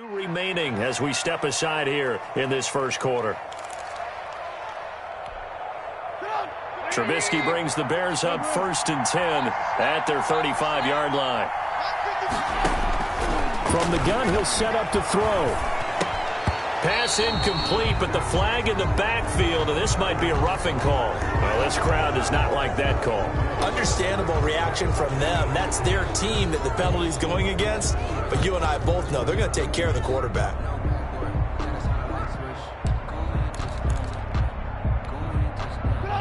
2 remaining as we step aside here in this first quarter. Trubisky brings the Bears up 1st and 10 at their 35-yard line. From the gun, he'll set up to throw. Pass incomplete, but the flag in the backfield, and this might be a roughing call. Well, this crowd does not like that call. Understandable reaction from them. That's their team that the penalty's going against. But you and I both know they're going to take care of the quarterback.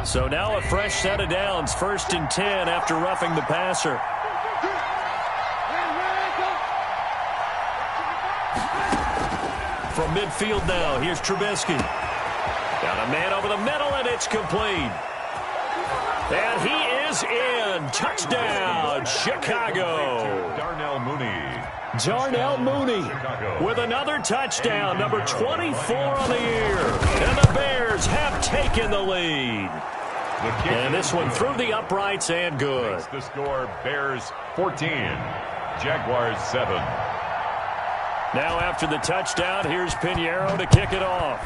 So now a fresh set of downs, 1st and 10 after roughing the passer. From midfield now, here's Trubisky. Got a man over the middle, and it's complete. And he is in. Touchdown, Chicago. Darnell Mooney with another touchdown, number 24 on the year. And the Bears have taken the lead. And this one through the uprights and good. Makes the score Bears 14, Jaguars 7. Now after the touchdown, here's Pinheiro to kick it off.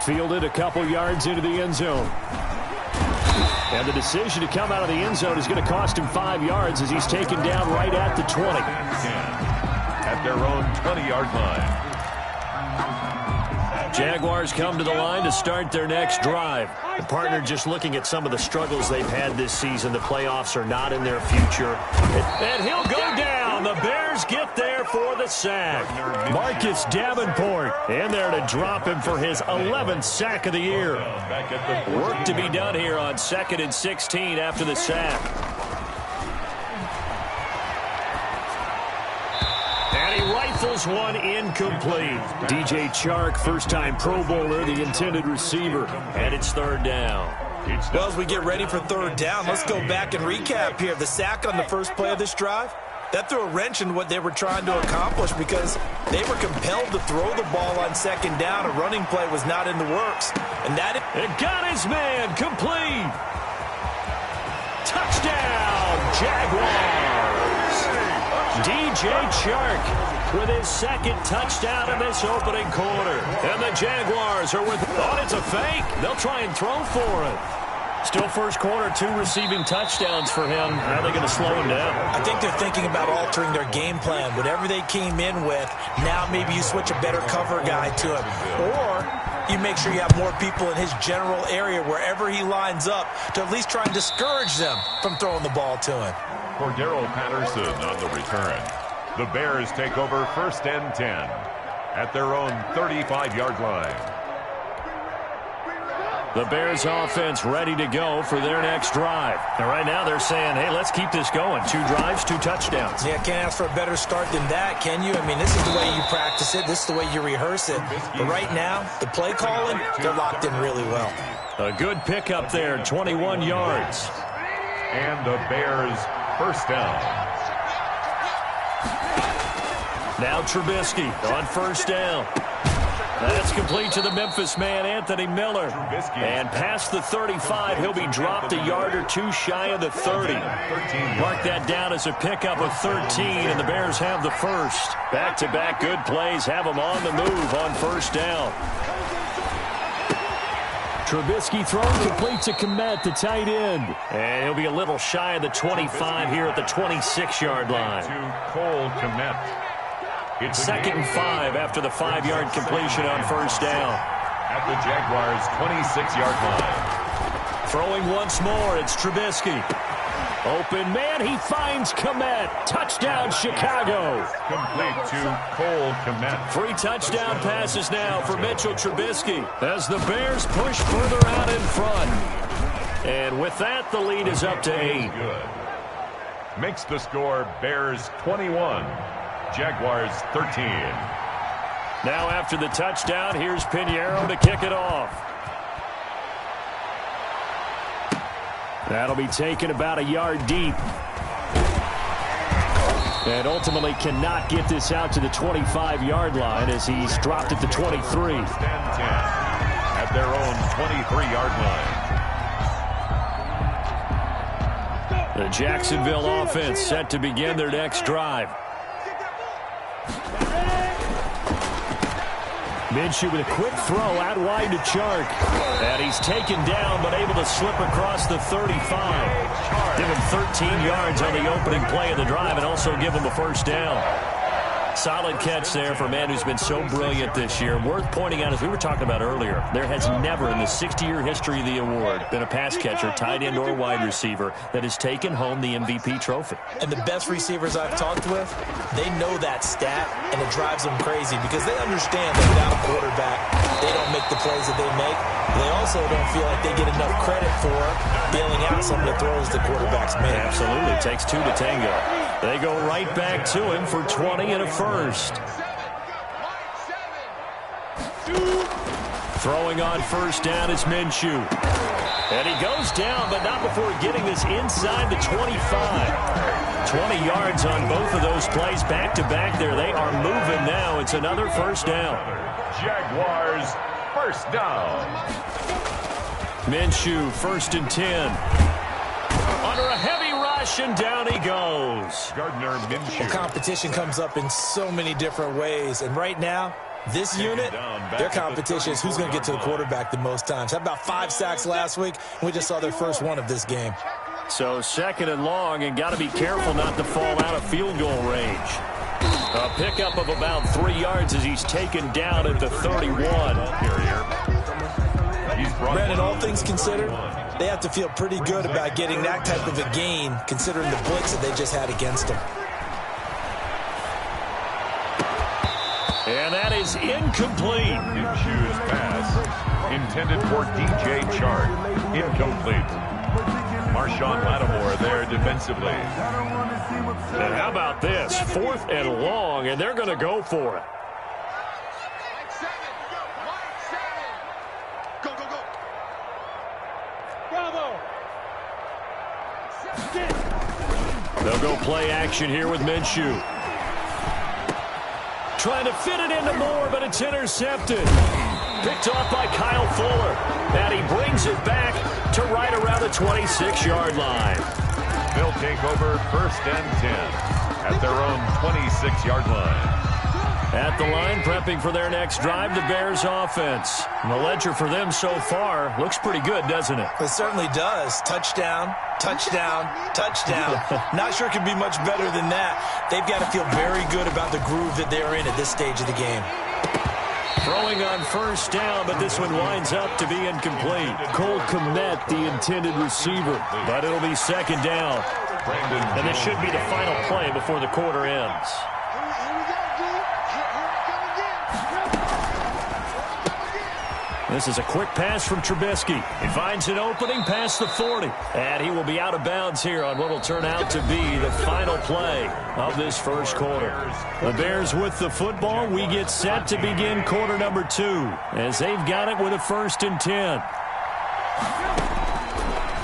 fielded a couple yards into the end zone. And the decision to come out of the end zone is going to cost him 5 yards as he's taken down right at the 20. At their own 20-yard line. Jaguars come to the line to start their next drive. The partner just looking at some of the struggles they've had this season. The playoffs are not in their future. And he'll go down. The Bears get there for the sack. Marcus Davenport in there to drop him for his 11th sack of the year. Work to be done here on 2nd and 16 after the sack. Rifles one incomplete. DJ Chark, first-time Pro Bowler, the intended receiver. And it's 3rd down. Well, as we get ready for 3rd down, let's go back and recap here. The sack on the first play of this drive, that threw a wrench in what they were trying to accomplish because they were compelled to throw the ball on 2nd down. A running play was not in the works. And that it got his man complete. Touchdown, Jaguars. DJ Chark with his 2nd touchdown in this opening quarter. And the Jaguars are with... Oh, it's a fake. They'll try and throw for it. Still first quarter, 2 receiving touchdowns for him. How are they going to slow him down? I think they're thinking about altering their game plan. Whatever they came in with, now maybe you switch a better cover guy to him. Or you make sure you have more people in his general area wherever he lines up to at least try and discourage them from throwing the ball to him. Cordero Patterson on the return. The Bears take over 1st and 10 at their own 35-yard line. The Bears offense ready to go for their next drive. And right now they're saying, hey, let's keep this going. 2 drives, 2 touchdowns. Yeah, can't ask for a better start than that, can you? I mean, this is the way you practice it. This is the way you rehearse it. But right now, the play calling, they're locked in really well. A good pickup there, 21 yards. And the Bears first down. Now Trubisky on 1st down. That's complete to the Memphis man, Anthony Miller. And past the 35, he'll be dropped a yard or 2 shy of the 30. Mark that down as a pickup of 13, and the Bears have the first. Back-to-back good plays have them on the move on 1st down. Trubisky throwing complete to Kmet, the tight end. And he'll be a little shy of the 25 here at the 26-yard line. To Cole Kmet. It's 2nd and 5 after the 5-yard completion on 1st down. At the Jaguars' 26-yard line. Throwing once more, it's Trubisky. Open man, he finds Kmet. Touchdown, Chicago. Complete to Cole Kmet. 3 touchdown passes now for Mitchell Trubisky as the Bears push further out in front. And with that, the lead is up to 8. Good. Makes the score Bears 21. Jaguars 13. Now after the touchdown, here's Pinheiro to kick it off. That'll be taken about a yard deep. And ultimately cannot get this out to the 25-yard line as he's dropped at the 23. 10 at their own 23-yard line. The Jacksonville offense set to begin their next drive. Minshew with a quick throw out wide to Chark. And he's taken down but able to slip across the 35. Give him 13 yards on the opening play of the drive and also give him a first down. Solid catch there for a man who's been so brilliant this year. Worth pointing out, as we were talking about earlier, there has never in the 60-year history of the award been a pass catcher, tight end, or wide receiver that has taken home the MVP trophy. And the best receivers I've talked with, they know that stat, and it drives them crazy because they understand that without a quarterback, they don't make the plays that they make. They also don't feel like they get enough credit for bailing out some of the throws the quarterbacks make. Absolutely. It takes two to tango. They go right back to him for 20 and a first. Throwing on first down is Minshew. And he goes down, but not before getting this inside the 25. 20 yards on both of those plays back-to-back there. They are moving now. It's another first down. Jaguars, first down. Minshew, 1st and 10. Under a heavy rush, and down he goes. Gardner Minshew. Well, competition comes up in so many different ways, and right now, this unit, their competition is who's going to get to the quarterback the most times. Had about 5 sacks last week, and we just saw their first one of this game. So 2nd and long, and got to be careful not to fall out of field goal range. A pickup of about 3 yards as he's taken down at the 31. Brandon, all things considered, they have to feel pretty good about getting that type of a gain, considering the blitz that they just had against them. And that is incomplete. Minshew's pass intended for DJ Chark. Incomplete. Marshawn Lattimore there defensively. And how about this? 4th and long, and they're going to go for it. They'll go play action here with Minshew. Trying to fit it into Moore, but it's intercepted. Picked off by Kyle Fuller. And he brings it back to right around the 26-yard line. They'll take over 1st and 10 at their own 26-yard line. At the line, prepping for their next drive, the Bears offense. And the ledger for them so far looks pretty good, doesn't it? It certainly does. Touchdown, touchdown, touchdown. Not sure it could be much better than that. They've got to feel very good about the groove that they're in at this stage of the game. Throwing on first down, but this one winds up to be incomplete. Cole Kmet, the intended receiver, but it'll be 2nd down. And this should be the final play before the quarter ends. This is a quick pass from Trubisky. He finds an opening past the 40. And he will be out of bounds here on what will turn out to be the final play of this first quarter. The Bears with the football. We get set to begin quarter number 2 as they've got it with a 1st and 10.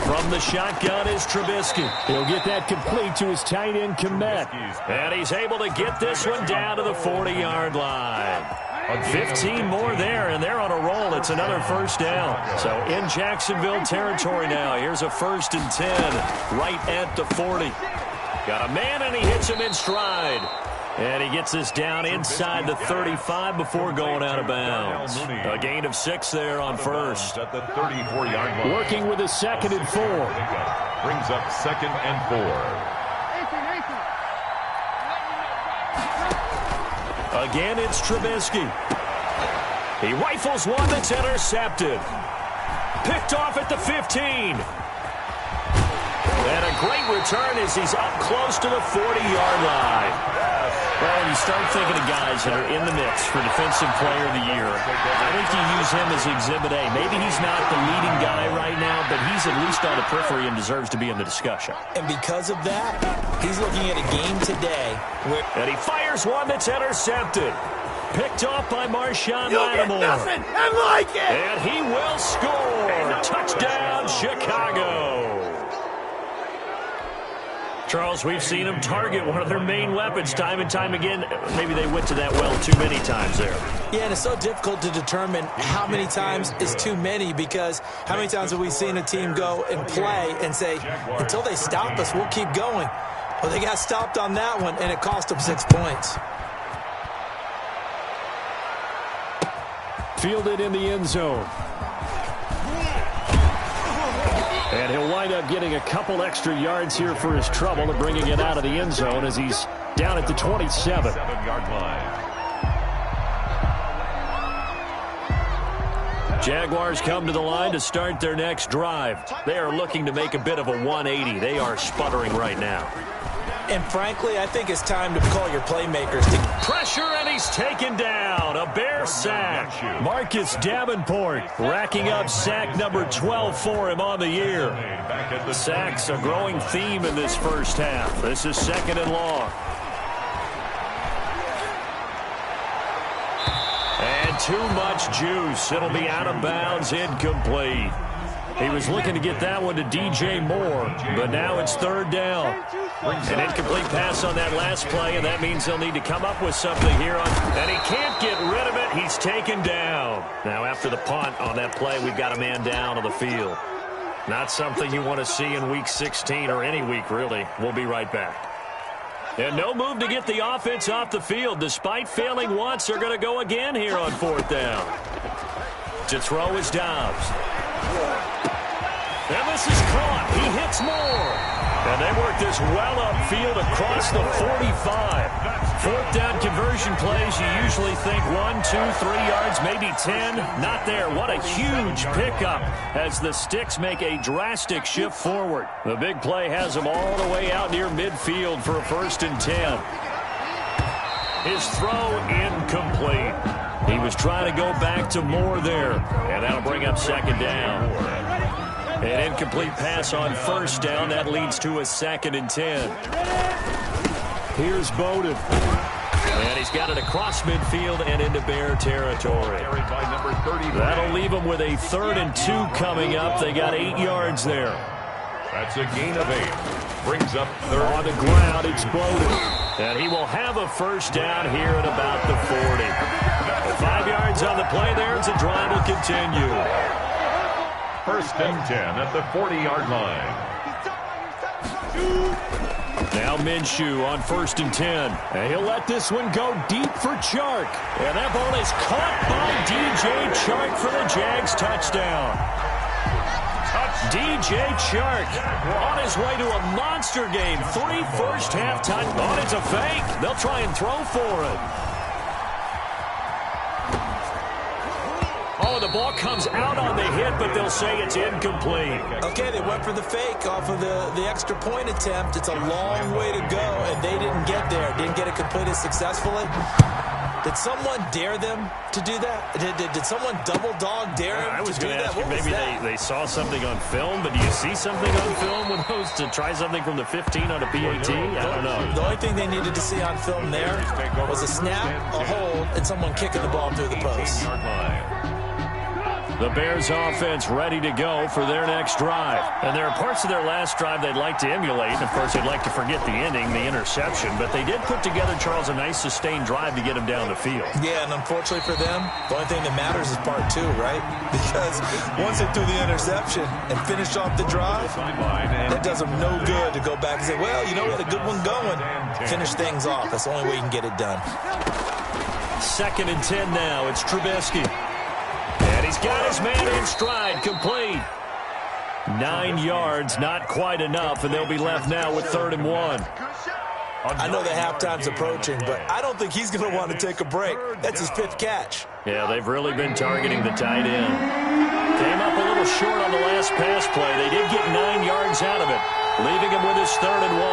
From the shotgun is Trubisky. He'll get that complete to his tight end, Kmet. And he's able to get this one down to the 40-yard line. 15 more there, and they're on a roll. It's another first down. So in Jacksonville territory now. Here's a 1st and 10 right at the 40. Got a man, and he hits him in stride. And he gets this down inside the 35 before going out of bounds. A gain of 6 there on first. At the 34-yard line. Working with a 2nd and 4. Brings up 2nd and 4. Again, it's Trubisky. He rifles one that's intercepted. Picked off at the 15. And a great return as he's up close to the 40-yard line. Well, when you start thinking of guys that are in the mix for Defensive Player of the Year, I think you use him as Exhibit A. Maybe he's not the leading guy right now, but he's at least on the periphery and deserves to be in the discussion. And because of that, he's looking at a game today where... And he fires one that's intercepted. Picked off by Marshawn Lattimore. Nothing like it. And he will score. Touchdown, Chicago. Charles, we've seen them target one of their main weapons time and time again. Maybe they went to that well too many times there. Yeah, and it's so difficult to determine how many times is too many, because how many times have we seen a team go and play and say, until they stop us, we'll keep going. Well, they got stopped on that one, and it cost them 6 points. Fielded in the end zone. And he'll wind up getting a couple extra yards here for his trouble and bringing it out of the end zone as he's down at the 27. 7-yard line. Jaguars come to the line to start their next drive. They are looking to make a bit of a 180. They are sputtering right now. And frankly, I think it's time to call your playmakers. Pressure, and he's taken down. A Bear sack. Marcus Davenport racking up sack number 12 for him on the year. Sacks a growing theme in this first half. This is 2nd and long. And too much juice. It'll be out of bounds, incomplete. He was looking to get that one to DJ Moore, but now it's 3rd down. An incomplete pass on that last play, and that means he'll need to come up with something here. And he can't get rid of it. He's taken down. Now, after the punt on that play, we've got a man down on the field. Not something you want to see in Week 16 or any week, really. We'll be right back. And no move to get the offense off the field. Despite failing once, they're going to go again here on 4th down. To throw is Dobbs. And this is caught. He hits Moore. And they work this well upfield across the 45. 4th down conversion plays, you usually think 1, 2, 3 yards, maybe 10. Not there. What a huge pickup as the Sticks make a drastic shift forward. The big play has them all the way out near midfield for a 1st and 10. His throw incomplete. He was trying to go back to Moore there, and that'll bring up 2nd down. An incomplete pass on 1st down. That leads to a 2nd and 10. Here's Bowden. And he's got it across midfield and into Bear territory. That'll leave him with a 3rd and 2 coming up. They got 8 yards there. That's a gain of 8. Brings up 3rd. On the ground, it's Bowden. And he will have a 1st down here at about the 40. 5 yards on the play there as the drive will continue. 1st and 10 at the 40-yard line. Now Minshew on 1st and 10. And he'll let this one go deep for Chark. And that ball is caught by DJ Chark for the Jags touchdown. DJ Chark on his way to a monster game. 3 first-half touchdowns. Oh, it's a fake. They'll try and throw for it. Oh, the ball comes out on the hit, but they'll say it's incomplete. Okay, they went for the fake off of the extra point attempt. It's a long way to go, and they didn't get there. Didn't get it completed successfully. Did someone dare them to do that? Did someone double dog dare them I was to do going to that? ask you, maybe they saw something on film, but do you see something on film with those to try something from the 15 on a PAT? I don't know. The only thing they needed to see on film there was a snap, a hold, and someone kicking the ball through the post. The Bears offense ready to go for their next drive. And there are parts of their last drive they'd like to emulate. And of course, they'd like to forget the ending, the interception. But they did put together, Charles, a nice sustained drive to get them down the field. Yeah, and unfortunately for them, the only thing that matters is part 2, right? Because once they threw the interception and finished off the drive, that does them no good to go back and say, well, you know, we had a good one going. Finish things off. That's the only way you can get it done. 2nd and 10 now. It's Trubisky. And he's got his man in stride, complete. 9 yards, not quite enough, and they'll be left now with 3rd and 1. I know the halftime's approaching, but I don't think he's going to want to take a break. That's his 5th catch. Yeah, they've really been targeting the tight end. Came up a little short on the last pass play. They did get 9 yards out of it, leaving him with his 3rd and 1.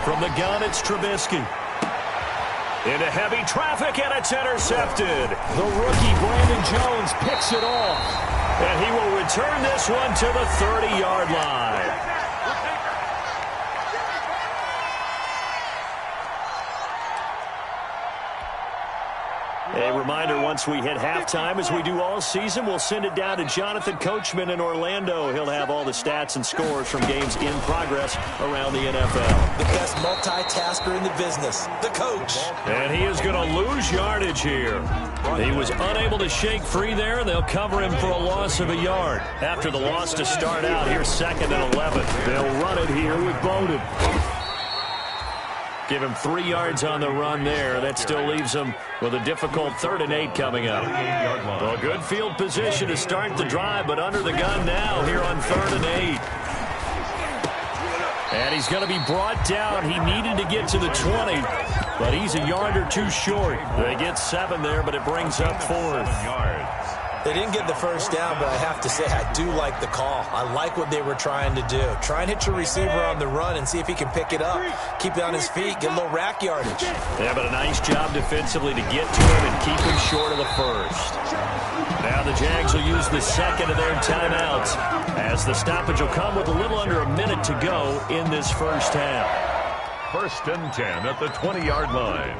From the gun, it's Trubisky. Into heavy traffic, and it's intercepted. The rookie, Brandon Jones, picks it off. And he will return this one to the 30-yard line. A reminder, once we hit halftime, as we do all season, we'll send it down to Jonathan Coachman in Orlando. He'll have all the stats and scores from games in progress around the NFL. The best multitasker in the business, the coach. And he is going to lose yardage here. He was unable to shake free there, and they'll cover him for a loss of a yard. After the loss to start out, here's 2nd and 11. They'll run it here with Bowden. Give him 3 yards on the run there. That still leaves him with a difficult 3rd and 8 coming up. Well, good field position to start the drive, but under the gun now here on 3rd and 8. And he's going to be brought down. He needed to get to the 20, but he's a yard or 2 short. They get 7 there, but it brings up 4th. They didn't get the first down, but I have to say, I do like the call. I like what they were trying to do. Try and hit your receiver on the run and see if he can pick it up. Keep it on his feet, get a little rack yardage. Yeah, but a nice job defensively to get to him and keep him short of the first. Now the Jags will use the 2nd of their timeouts, as the stoppage will come with a little under a minute to go in this first half. 1st and 10 at the 20-yard line.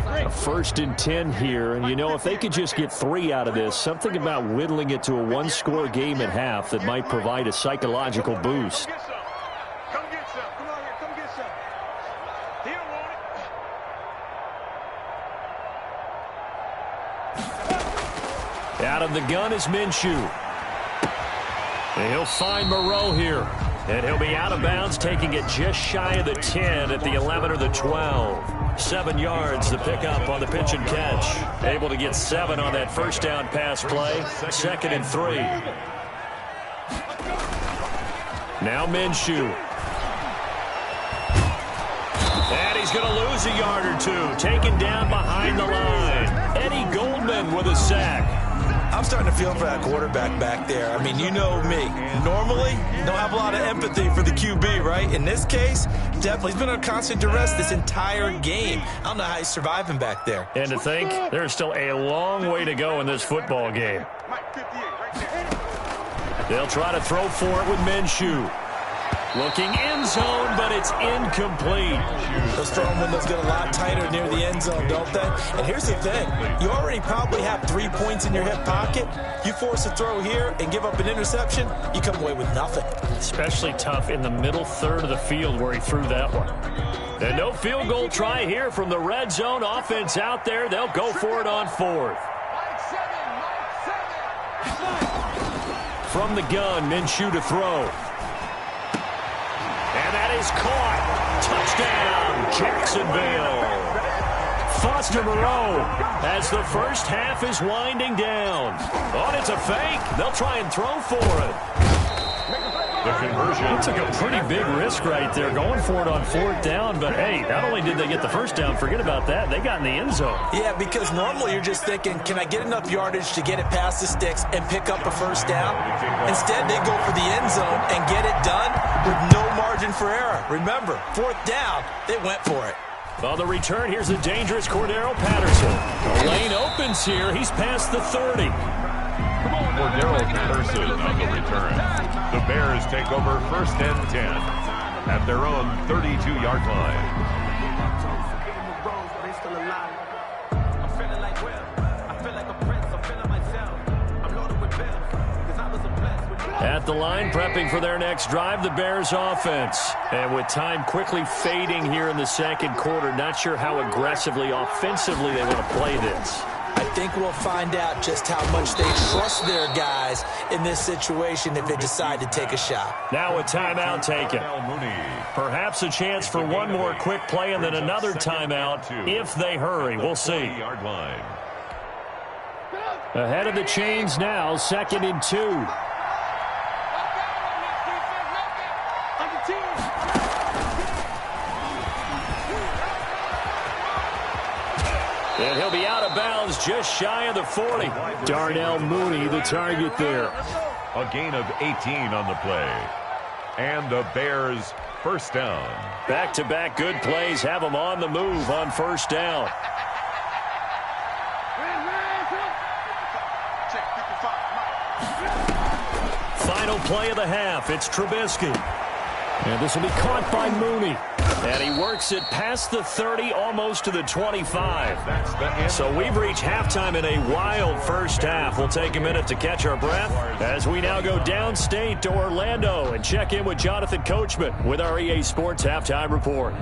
A 1st and 10 here, and you know, if they could just get 3 out of this, something about whittling it to a 1-score game at half that might provide a psychological boost. Out of the gun is Minshew. And he'll find Moreau here. And he'll be out of bounds, taking it just shy of the 10 at the 11 or the 12. 7 yards, the pickup on the pitch and catch. Able to get 7 on that first down pass play. 2nd and 3. Now Minshew. And he's going to lose a yard or 2. Taken down behind the line. Eddie Goldman with a sack. I'm starting to feel for that quarterback back there. I mean, you know me. Normally, don't have a lot of empathy for the QB, right? In this case, definitely. He's been under constant duress this entire game. I don't know how he's surviving back there. And to think, there's still a long way to go in this football game. They'll try to throw for it with Minshew. Looking end zone, but it's incomplete. Those throwing windows get a lot tighter near the end zone, don't they? And here's the thing. You already probably have 3 points in your hip pocket. You force a throw here and give up an interception, you come away with nothing. Especially tough in the middle 3rd of the field where he threw that one. And no field goal try here from the red zone. Offense out there. They'll go for it on 4th. From the gun, Minshew to throw. And that is caught. Touchdown, Jacksonville. Foster Moreau as the first half is winding down. Oh, it's a fake. They'll try and throw for it. The conversion. He took a pretty big risk right there going for it on 4th down. But, hey, not only did they get the first down, forget about that, they got in the end zone. Yeah, because normally you're just thinking, can I get enough yardage to get it past the sticks and pick up a first down? Instead, they go for the end zone and get it done with no margin for error. Remember, 4th down, they went for it. On the return, here's the dangerous Cordero Patterson. The lane opens here. He's past the 30. Cordero Patterson on the return. The Bears take over 1st and 10 at their own 32-yard line. At the line, prepping for their next drive, the Bears offense. And with time quickly fading here in the 2nd quarter, not sure how aggressively, offensively they want to play this. I think we'll find out just how much they trust their guys in this situation if they decide to take a shot. Now a timeout taken. Perhaps a chance for one more quick play and then another timeout if they hurry. We'll see. Ahead of the chains now, 2nd and 2. And he'll be out of bounds just shy of the 40. Darnell Mooney, the target there. A gain of 18 on the play. And the Bears first down. Back-to-back good plays have them on the move on first down. final play of the half. It's Trubisky. And this will be caught by Mooney. And he works it past the 30, almost to the 25. So we've reached halftime in a wild first half. We'll take a minute to catch our breath as we now go downstate to Orlando and check in with Jonathan Coachman with our EA Sports Halftime Report.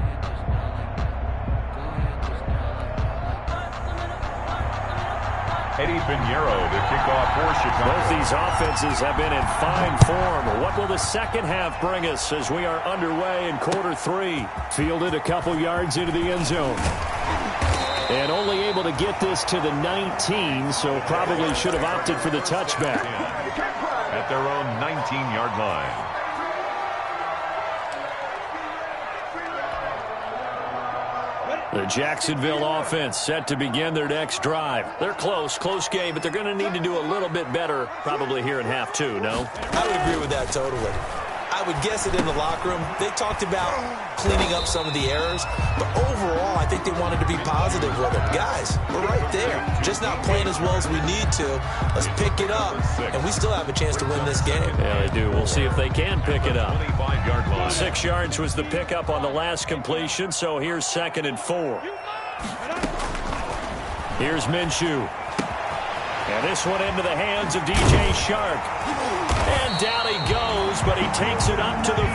Eddie Pinheiro to kick off for Chicago. Both these offenses have been in fine form. What will the second half bring us as we are underway in quarter 3? Fielded a couple yards into the end zone. And only able to get this to the 19, so probably should have opted for the touchback. At their own 19-yard line. The Jacksonville offense set to begin their next drive. They're close game, but they're going to need to do a little bit better probably here in half 2, no? I would agree with that totally. I would guess it in the locker room. They talked about cleaning up some of the errors, but overall, I think they wanted to be positive with them. Guys, we're right there. Just not playing as well as we need to. Let's pick it up, and we still have a chance to win this game. Yeah, they do. We'll see if they can pick it up. 6 yards was the pickup on the last completion, so here's 2nd and 4. Here's Minshew. And this one into the hands of DJ Shark. And down he goes, but he takes it up to the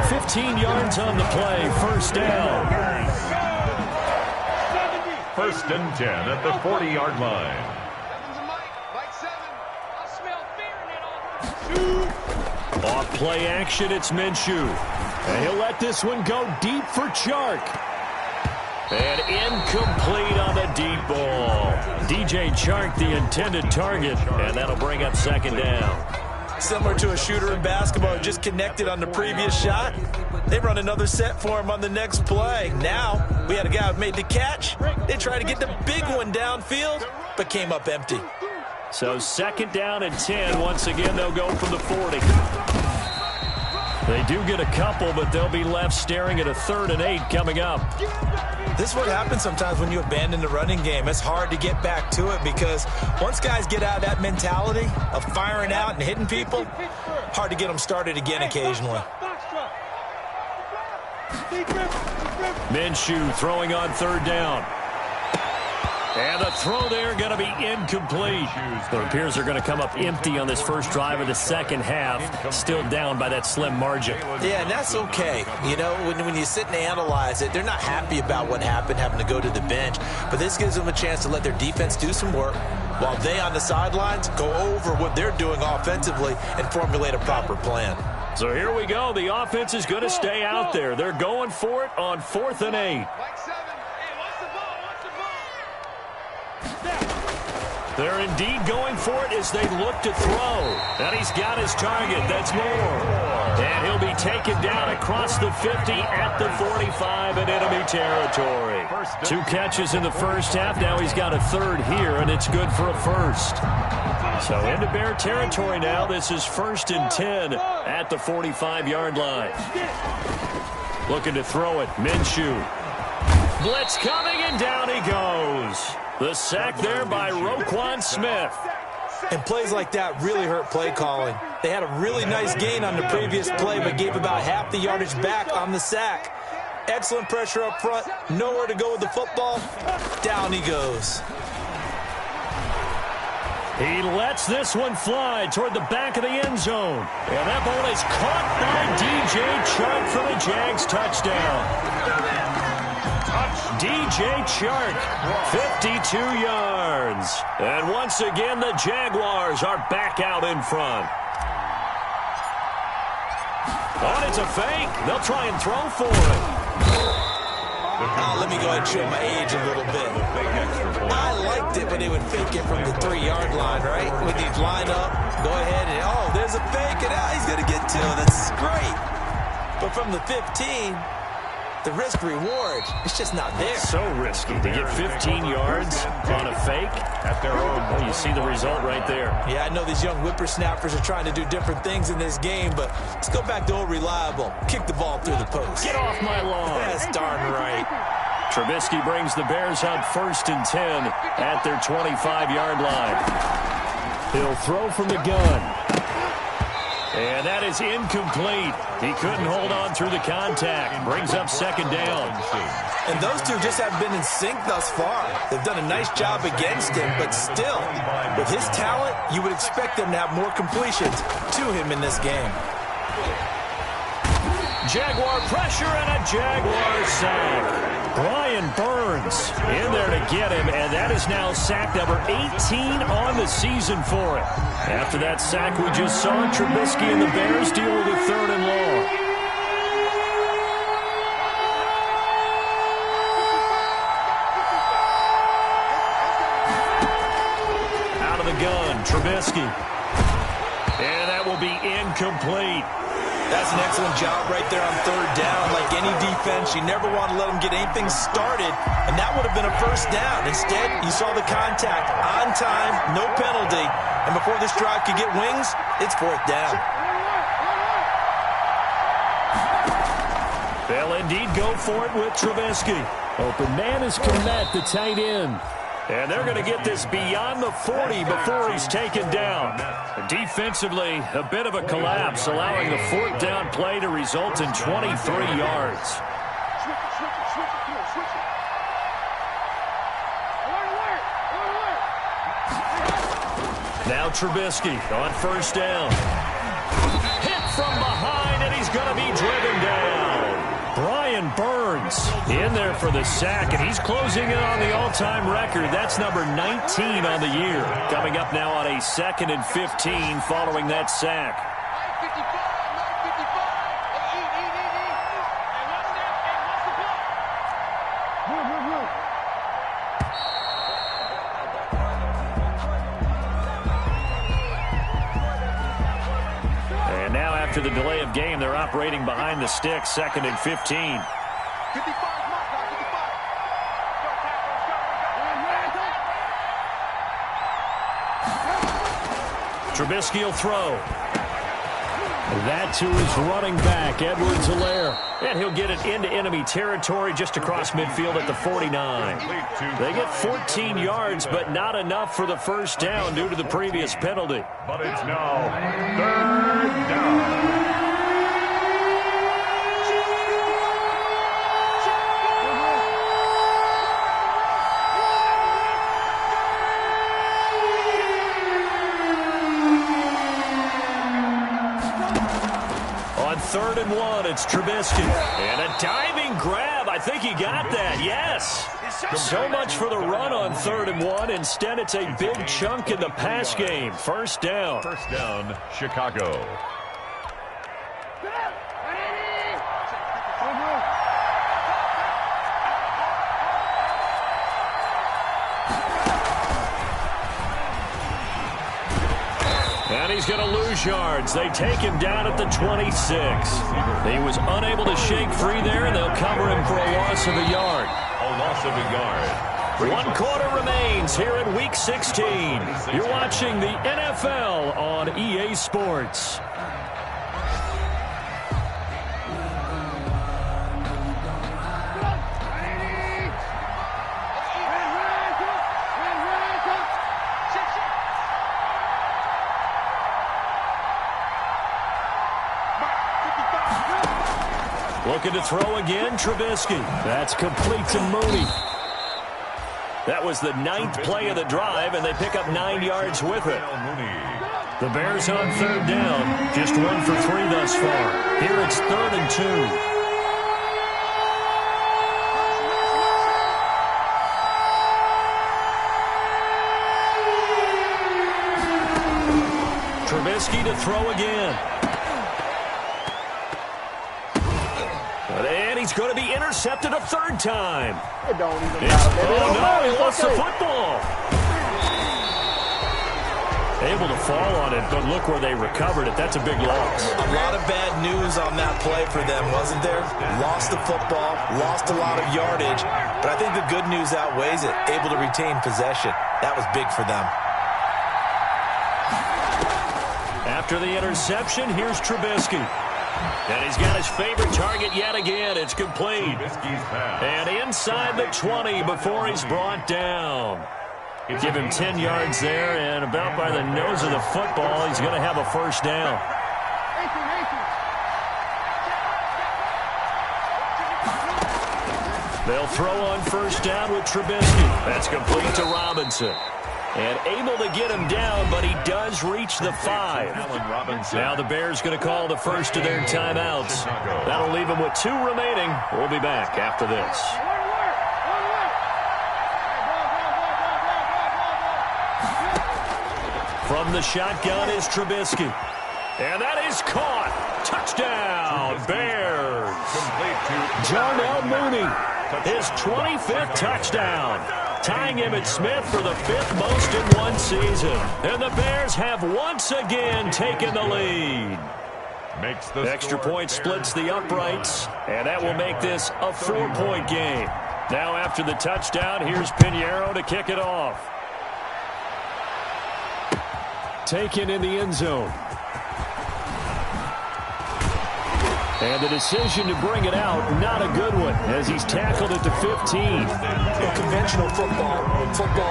40. 15 yards on the play, first down. 1st and 10 at the 40-yard line. Off play action, it's Minshew. And he'll let this one go deep for Chark. And incomplete on the deep ball. DJ Chark, the intended target, and that'll bring up 2nd down. Similar to a shooter in basketball who just connected on the previous shot. They run another set for him on the next play. Now, we had a guy who made the catch. They tried to get the big one downfield, but came up empty. So 2nd down and 10. Once again, they'll go from the 40. They do get a couple, but they'll be left staring at a 3rd and 8 coming up. This is what happens sometimes when you abandon the running game. It's hard to get back to it because once guys get out of that mentality of firing out and hitting people, hard to get them started again occasionally. Minshew throwing on 3rd down. And the throw there going to be incomplete. So it appears they're going to come up empty on this first drive of the second half. Still down by that slim margin. Yeah, and that's okay. You know, when you sit and analyze it, they're not happy about what happened, having to go to the bench. But this gives them a chance to let their defense do some work while they on the sidelines go over what they're doing offensively and formulate a proper plan. So here we go. The offense is going to stay out there. They're going for it on 4th and 8. They're indeed going for it as they look to throw. And he's got his target. That's Moore. And he'll be taken down across the 50 at the 45 in enemy territory. 2 catches in the first half. Now he's got a 3rd here, and it's good for a 1st. So into Bear territory now. This is 1st and 10 at the 45-yard line. Looking to throw it. Minshew. Blitz coming, and down he goes. The sack there by Roquan Smith. And plays like that really hurt play calling. They had a really nice gain on the previous play, but gave about half the yardage back on the sack. Excellent pressure up front. Nowhere to go with the football. Down he goes. He lets this one fly toward the back of the end zone. And that ball is caught by DJ Chark for the Jags touchdown. DJ Chark, 52 yards. And once again, the Jaguars are back out in front. Oh, it's a fake. They'll try and throw for it. Let me go ahead and show my age a little bit. I liked it when they would fake it from the 3-yard line, right? When they'd line up, go ahead and, oh, there's a fake, and he's going to get 2. That's great. But from the 15... the risk-reward, it's just not there. So risky to get 15 yards on a fake. At their own. Well, you see the result right there. Yeah, I know these young whippersnappers are trying to do different things in this game, but let's go back to old reliable. Kick the ball through the post. Get off my lawn. That's darn right. Trubisky brings the Bears up 1st and 10 at their 25-yard line. He'll throw from the gun. And that is incomplete. He couldn't hold on through the contact. Brings up second down. And those two just haven't been in sync thus far. They've done a nice job against him, but still, with his talent, you would expect them to have more completions to him in this game. Jaguar pressure and a Jaguar sack. Brian Burns in there to get him, and that is now sack number 18 on the season for him. After that sack we just saw, Trubisky and the Bears deal with a 3rd and long. Out of the gun, Trubisky. And that will be incomplete. That's an excellent job right there on 3rd down. Like any defense, you never want to let them get anything started, and that would have been a 1st down. Instead, you saw the contact on time, no penalty, and before this drive could get wings, it's 4th down. They'll indeed go for it with Trubisky. Open man is Komet, the tight end. And they're going to get this beyond the 40 before he's taken down. Defensively, a bit of a collapse, allowing the 4th down play to result in 23 yards. Now Trubisky on 1st down. Hit from behind, and he's going to be driven down. Brian Burns in there for the sack, and he's closing in on the all-time record. That's number 19 on the year. Coming up now on a 2nd and 15 following that sack. After the delay of game, they're operating behind the sticks, 2nd and 15. Trubisky will throw. That to his running back, Edwards-Helaire. And he'll get it into enemy territory just across midfield at the 49. They get 14 yards, but not enough for the 1st down due to the previous penalty. But it's now 3rd down. On 3rd and 1, it's Trubisky. And a diving grab. I think he got that. Yes. So much for the run on 3rd and 1. Instead, it's a big chunk in the pass game. 1st down. 1st down, Chicago. And he's going to lose yards. They take him down at the 26. He was unable to shake free there, and they'll cover him for a loss of a yard. A loss of a yard. 1 quarter remains here in Week 16. You're watching the NFL on EA Sports. Looking to throw again, Trubisky. That's complete to Mooney. That was the 9th play of the drive, and they pick up 9 yards with it. The Bears on 3rd down. Just 1 for 3 thus far. Here it's 3rd and 2. Trubisky to throw again. And he's going to be intercepted a 3rd time. It don't even matter. Oh, no, he lost the football. Able to fall on it, but look where they recovered it. That's a big loss. A lot of bad news on that play for them, wasn't there? Lost the football, lost a lot of yardage, but I think the good news outweighs it. Able to retain possession. That was big for them. After the interception, here's Trubisky. And he's got his favorite target yet again. It's complete. And inside the 20 before he's brought down. Give him 10 yards there, and about by the nose of the football, he's going to have a 1st down. They'll throw on first down with Trubisky. That's complete to Robinson. And able to get him down, but he does reach the 5. Now the Bears going to call the first of their timeouts. That'll leave them with 2 remaining. We'll be back after this. From the shotgun is Trubisky. And that is caught. Touchdown, Bears. Darnell Mooney, his 25th touchdown. Tying Emmitt Smith for the 5th most in one season. And the Bears have once again taken the lead. Extra point splits the uprights, and that will make this a 4-point game. Now after the touchdown, here's Pinheiro to kick it off. Taken in the end zone. And the decision to bring it out, not a good one, as he's tackled at the 15. Well, conventional football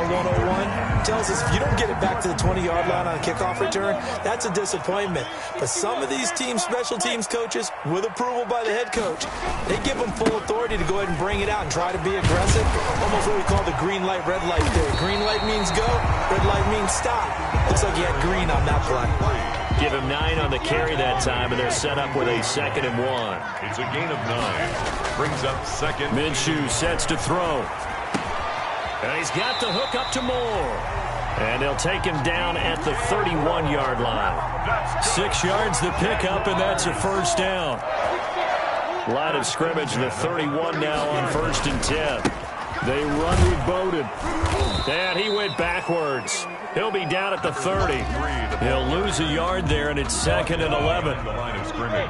101, tells us if you don't get it back to the 20-yard line on a kickoff return, that's a disappointment. But some of these teams, special teams coaches, with approval by the head coach, they give them full authority to go ahead and bring it out and try to be aggressive. Almost what we call the green light, red light theory. Green light means go, red light means stop. Looks like he had green on that play. Give him 9 on the carry that time, and they're set up with a 2nd and 1. It's a gain of 9. Brings up 2nd. Minshew sets to throw. And he's got the hook up to Moore. And they'll take him down at the 31-yard line. 6 yards the pickup, and that's a first down. Line of scrimmage, the 31 now on 1st and 10. They run with Bowden. And he went backwards. He'll be down at the 30. He'll lose a yard there, and it's 2nd and 11. The line of scrimmage.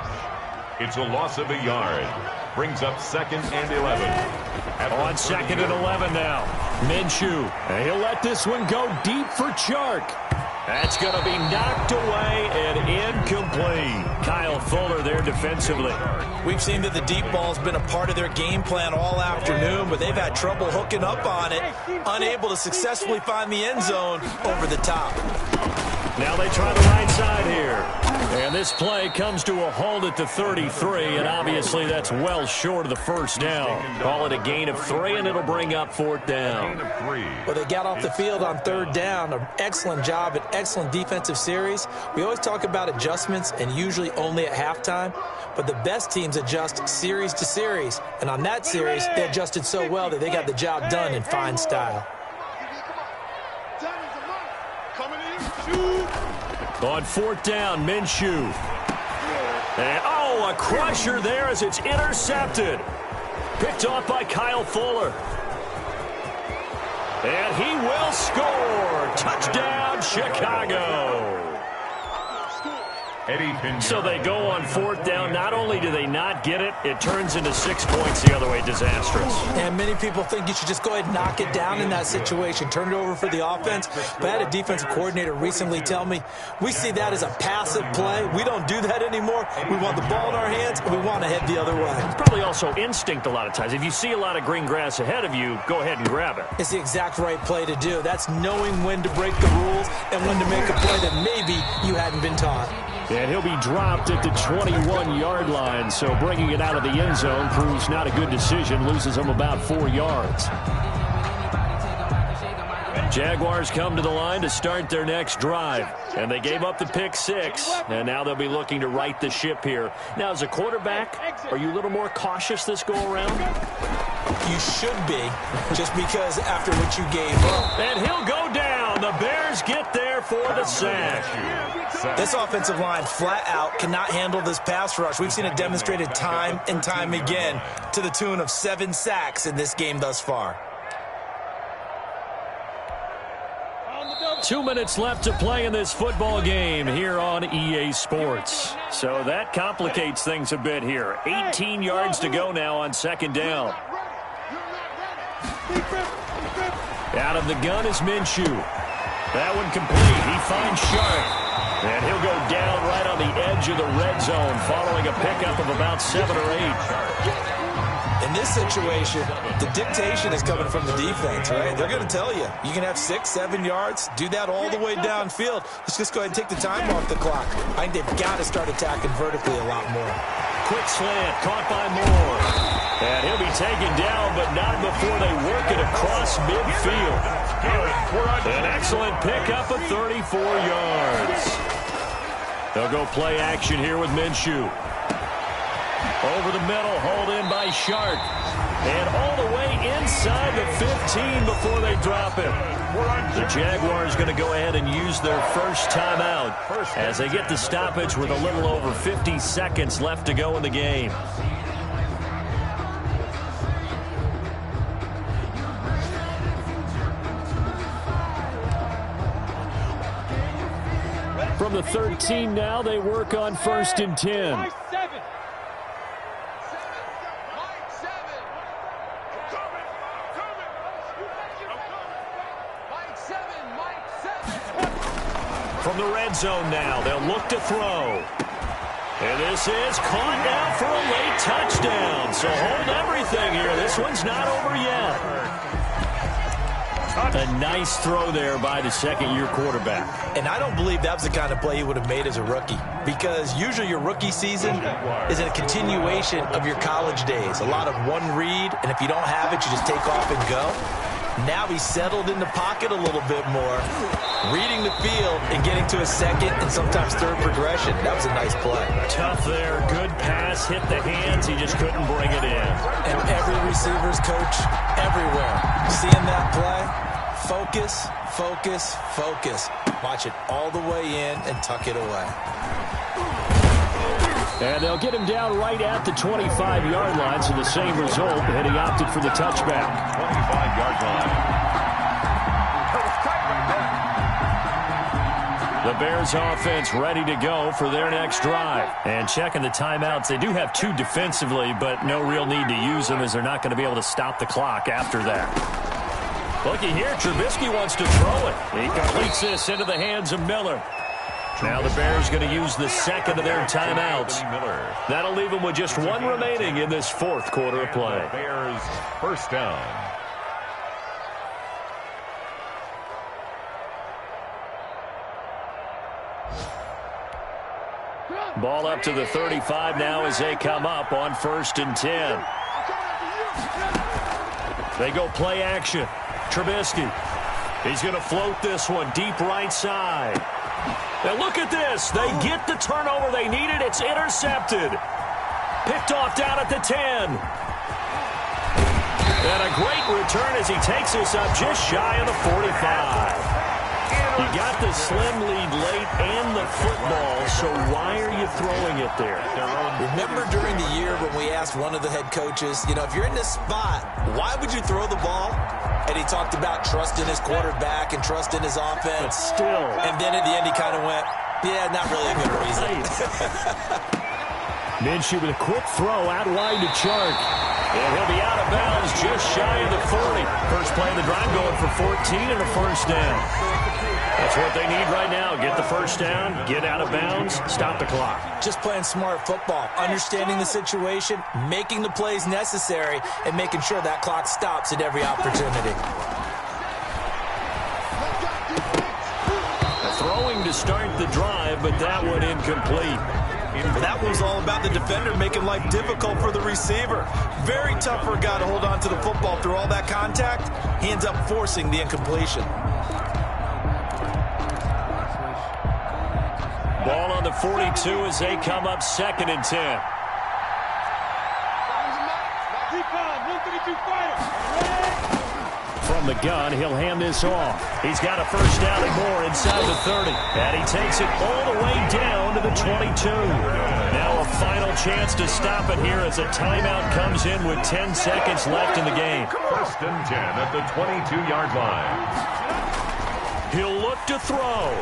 It's a loss of a yard. Brings up 2nd and 11. On 2nd and 11 now. Minshew. And he'll let this one go deep for Chark. That's going to be knocked away and incomplete. Kyle Fuller there defensively. We've seen that the deep ball's been a part of their game plan all afternoon, but they've had trouble hooking up on it, unable to successfully find the end zone over the top. Now they try the right side here. And this play comes to a halt at the 33, and obviously that's well short of the first down. Call it a gain of 3, and it'll bring up 4th down. Well, they got off the field on 3rd down. An excellent job, an excellent defensive series. We always talk about adjustments, and usually only at halftime. But the best teams adjust series to series. And on that series, they adjusted so well that they got the job done in fine style. On 4th down, Minshew. And, a crusher there as it's intercepted. Picked off by Kyle Fuller. And he will score. Touchdown, Chicago. So they go on 4th down. Not only do they not get it, it turns into 6 points the other way. Disastrous. And many people think you should just go ahead and knock it down in that situation. Turn it over for the offense. But I had a defensive coordinator recently tell me, we see that as a passive play. We don't do that anymore. We want the ball in our hands, and we want to head the other way. It's probably also instinct a lot of times. If you see a lot of green grass ahead of you, go ahead and grab it. It's the exact right play to do. That's knowing when to break the rules and when to make a play that maybe you hadn't been taught. And he'll be dropped at the 21-yard line, so bringing it out of the end zone proves not a good decision, loses him about 4 yards. Jaguars come to the line to start their next drive, and they gave up the pick 6, and now they'll be looking to right the ship here. Now, as a quarterback, are you a little more cautious this go-around? You should be, just because after what you gave up. And he'll go down. The Bears get there for the sack. This offensive line flat out cannot handle this pass rush. We've seen it demonstrated time and time again to the tune of 7 sacks in this game thus far. 2 minutes left to play in this football game here on EA Sports. So that complicates things a bit here. 18 yards to go now on 2nd down. Out of the gun is Minshew. That one complete. He finds Sharp. And he'll go down right on the edge of the red zone following a pickup of about 7 or 8. In this situation, the dictation is coming from the defense, right? They're going to tell you, you can have 6, 7 yards, do that all the way downfield. Let's just go ahead and take the time off the clock. I think they've got to start attacking vertically a lot more. Quick slant, caught by Moore. And he'll be taken down, but not before they work it across midfield. An excellent pickup of 34 yards. They'll go play action here with Minshew. Over the middle, hauled in by Shark. And all the way inside the 15 before they drop it. The Jaguars going to go ahead and use their first timeout as they get the stoppage with a little over 50 seconds left to go in the game. From the 13 now, they work on 1st and 10. From the red zone now, they'll look to throw. And this is caught now for a late touchdown. So hold everything here. This one's not over yet. A nice throw there by the second-year quarterback. And I don't believe that was the kind of play he would have made as a rookie, because usually your rookie season is a continuation of your college days. A lot of one read, and if you don't have it, you just take off and go. Now he's settled in the pocket a little bit more, reading the field and getting to a second and sometimes third progression. That was a nice play. Tough there. Good pass. Hit the hands. He just couldn't bring it in. And every receiver's coach everywhere. Seeing that play, focus, focus, focus. Watch it all the way in and tuck it away. And they'll get him down right at the 25-yard line, so the same result, and he opted for the touchback. 25-yard line. The Bears offense ready to go for their next drive. And checking the timeouts, they do have 2 defensively, but no real need to use them as they're not going to be able to stop the clock after that. Looky here, Trubisky wants to throw it. He completes this into the hands of Miller. Now the Bears going to use the second of their timeouts. That'll leave them with just 1 remaining in this 4th quarter of play. Bears first down. Ball up to the 35 now as they come up on 1st and 10. They go play action. Trubisky. He's going to float this one deep right side. Now look at this. They get the turnover they needed. It's intercepted. Picked off down at the 10. And a great return as he takes us up just shy of the 45. You got the slim lead late and the football, so why are you throwing it there? Remember during the year when we asked one of the head coaches, you know, if you're in this spot, why would you throw the ball? And he talked about trusting his quarterback and trusting his offense. But still. And then at the end he kind of went, yeah, not really a good reason. Minshew with a quick throw out wide to Chark. And he'll be out of bounds just shy of the 40. First play of the drive going for 14 and a first down. That's what they need right now. Get the first down, get out of bounds, stop the clock. Just playing smart football, understanding the situation, making the plays necessary, and making sure that clock stops at every opportunity. Throwing to start the drive, but that one incomplete. That was all about the defender making life difficult for the receiver. Very tough for a guy to hold on to the football through all that contact. He ends up forcing the incompletion. Ball on the 42 as they come up 2nd and 10. From the gun, he'll hand this off. He's got a first down and more inside the 30. And he takes it all the way down to the 22. Now a final chance to stop it here as a timeout comes in with 10 seconds left in the game. 1st and 10 at the 22-yard line. He'll look to throw.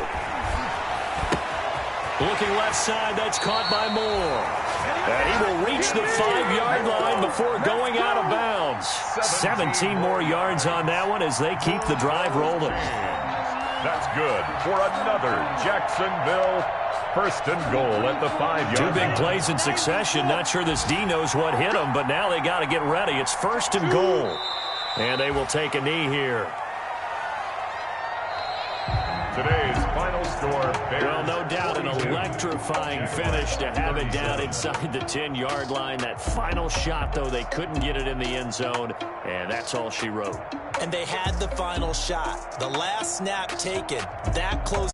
Looking left side, that's caught by Moore. And he will reach the 5-yard line before going out of bounds. 17 more yards on that one as they keep the drive rolling. That's good for another Jacksonville 1st and goal at the 5-yard line. 2 big plays in succession. Not sure this D knows what hit him, but now they got to get ready. It's 1st and goal. And they will take a knee here. Today's final score, Bears. Well, no doubt an 42. electrifying finish to have it down inside the 10-yard line. That final shot, though, they couldn't get it in the end zone, and that's all she wrote. And they had the final shot. The last snap taken, that close.